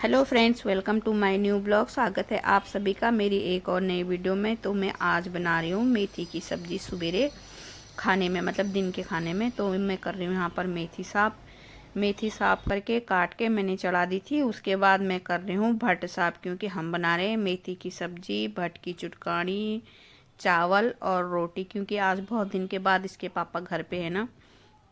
Hello friends, welcome to my new blog. स्वागत है आप सभी का मेरी एक और नई वीडियो में। तो मैं आज बना रही हूँ मेथी की सब्ज़ी सवेरे खाने में, मतलब दिन के खाने में। तो मैं कर रही हूँ यहाँ पर मेथी साफ़ करके काट के मैंने चढ़ा दी थी। उसके बाद मैं कर रही हूँ भट्ट साफ़, क्योंकि हम बना रहे हैं मेथी की सब्ज़ी, भट्ट की चुटकानी, चावल और रोटी। क्योंकि आज बहुत दिन के बाद इसके पापा घर पे है ना,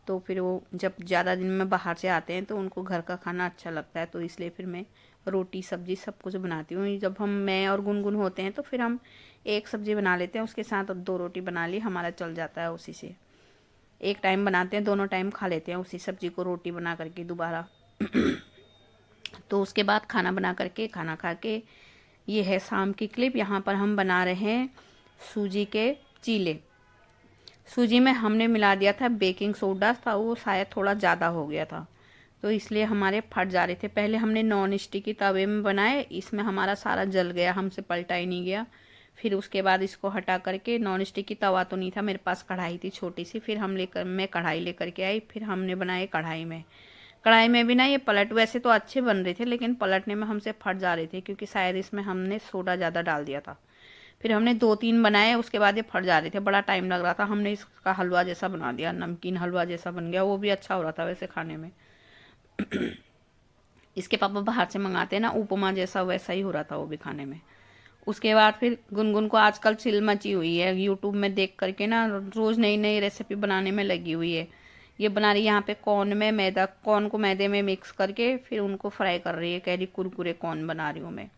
तो फिर वो जब ज़्यादा दिन में बाहर से आते हैं तो उनको घर का खाना अच्छा लगता है, तो इसलिए फिर मैं रोटी सब्ज़ी सब कुछ बनाती हूँ। जब मैं और गुनगुन होते हैं तो फिर हम एक सब्ज़ी बना लेते हैं, उसके साथ 2 रोटी बना ली, हमारा चल जाता है उसी से। एक टाइम बनाते हैं, दोनों टाइम खा लेते हैं उसी सब्ज़ी को रोटी बना करके दोबारा। तो उसके बाद खाना बना करके खाना खा के, ये है शाम की क्लिप। यहाँ पर हम बना रहे हैं सूजी के चीले। सूजी में हमने मिला दिया था बेकिंग सोडा, था वो शायद थोड़ा ज़्यादा हो गया था, तो इसलिए हमारे फट जा रहे थे। पहले हमने नॉन स्टिकी तवे में बनाए, इसमें हमारा सारा जल गया, हमसे पलटा ही नहीं गया। फिर उसके बाद इसको हटा करके, नॉन स्टिकी तवा तो नहीं था मेरे पास, कढ़ाई थी छोटी सी, फिर मैं कढ़ाई लेकर के आई। फिर हमने बनाए कढ़ाई में भी ना ये पलट, वैसे तो अच्छे बन रहे थे लेकिन पलटने में हमसे फट जा रहे थे, क्योंकि शायद इसमें हमने सोडा ज़्यादा डाल दिया था। फिर हमने 2-3 बनाए, उसके बाद ये फट जा रहे थे, बड़ा टाइम लग रहा था। हमने इसका हलवा जैसा बना दिया, नमकीन हलवा जैसा बन गया, वो भी अच्छा हो रहा था वैसे खाने में। इसके पापा बाहर से मंगाते हैं ना, उपमा जैसा, वैसा ही हो रहा था वो भी खाने में। उसके बाद फिर गुनगुन को आजकल चिल मची हुई है, यूट्यूब में देख करके ना रोज़ नई नई रेसिपी बनाने में लगी हुई है। ये बना रही है यहाँ पे कॉर्न को मैदे में मिक्स करके फिर उनको फ्राई कर रही है, कह रही कुरकुरे कॉर्न बना रही हूँ मैं।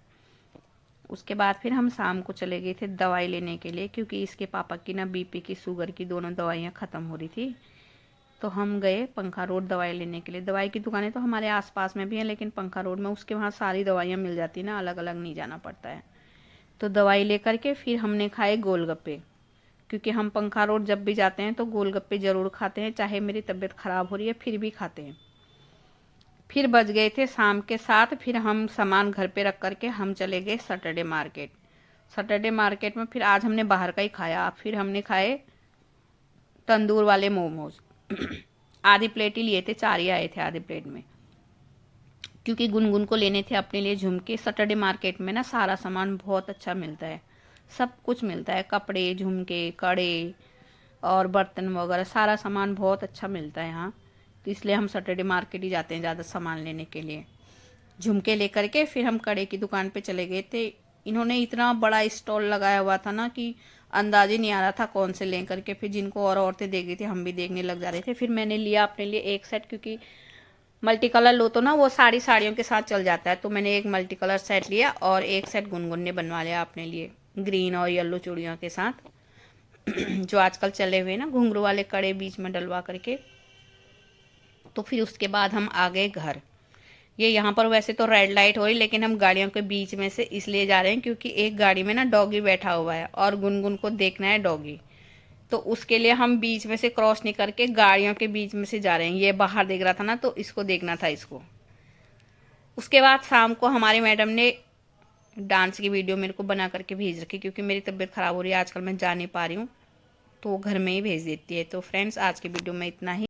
उसके बाद फिर हम शाम को चले गए थे दवाई लेने के लिए, क्योंकि इसके पापा की ना बीपी की, शुगर की दोनों दवाइयाँ ख़त्म हो रही थी। तो हम गए पंखा रोड दवाई लेने के लिए। दवाई की दुकानें तो हमारे आसपास में भी हैं, लेकिन पंखा रोड में उसके वहाँ सारी दवाइयाँ मिल जाती ना, अलग अलग नहीं जाना पड़ता है। तो दवाई लेकर के फिर हमने खाए गोलगप्पे, क्योंकि हम पंखा रोड जब भी जाते हैं तो गोलगप्पे ज़रूर खाते हैं, चाहे मेरी तबीयत ख़राब हो रही है फिर भी खाते हैं। फिर बज गए थे शाम के 7। फिर हम सामान घर पे रख करके हम चले गए सैटरडे मार्केट में। फिर आज हमने बाहर का ही खाया। फिर हमने खाए तंदूर वाले मोमोज। आधी प्लेट ही लिए थे, 4 ही आए थे आधी प्लेट में, क्योंकि गुनगुन को लेने थे अपने लिए झुमके। सैटरडे मार्केट में ना सारा सामान बहुत अच्छा मिलता है, सब कुछ मिलता है, कपड़े, झुमके, कड़े और बर्तन वगैरह, सारा सामान बहुत अच्छा मिलता है यहाँ। तो इसलिए हम सैटरडे मार्केट ही जाते हैं ज़्यादा सामान लेने के लिए। झुमके लेकर के फिर हम कड़े की दुकान पे चले गए थे। इन्होंने इतना बड़ा स्टॉल लगाया हुआ था ना कि अंदाज ही नहीं आ रहा था कौन से लें करके। फिर जिनको और औरतें देख रही थी, हम भी देखने लग जा रहे थे। फिर मैंने लिया अपने लिए एक सेट, क्योंकि मल्टी कलर लो तो ना वो साड़ियों के साथ चल जाता है। तो मैंने एक मल्टी कलर सेट लिया और एक सेट गुनगुन ने बनवा लिया अपने लिए, ग्रीन और येलो चूड़ियों के साथ। जो आजकल चले हुए ना घुंघरू वाले कड़े बीच में डलवा करके। तो फिर उसके बाद हम आ गए घर। ये यहाँ पर वैसे तो रेड लाइट हो रही, लेकिन हम गाड़ियों के बीच में से इसलिए जा रहे हैं क्योंकि एक गाड़ी में ना डॉगी बैठा हुआ है और गुनगुन को देखना है डॉगी। तो उसके लिए हम बीच में से क्रॉस नहीं करके गाड़ियों के बीच में से जा रहे हैं। ये बाहर देख रहा था ना, तो इसको देखना था इसको। उसके बाद शाम को हमारी मैडम ने डांस की वीडियो मेरे को बना करके भेज रखी, क्योंकि मेरी तबीयत ख़राब हो रही है आजकल, मैं जा नहीं पा रही हूँ, तो वो घर में ही भेज देती है। तो फ्रेंड्स, आज की वीडियो में इतना ही।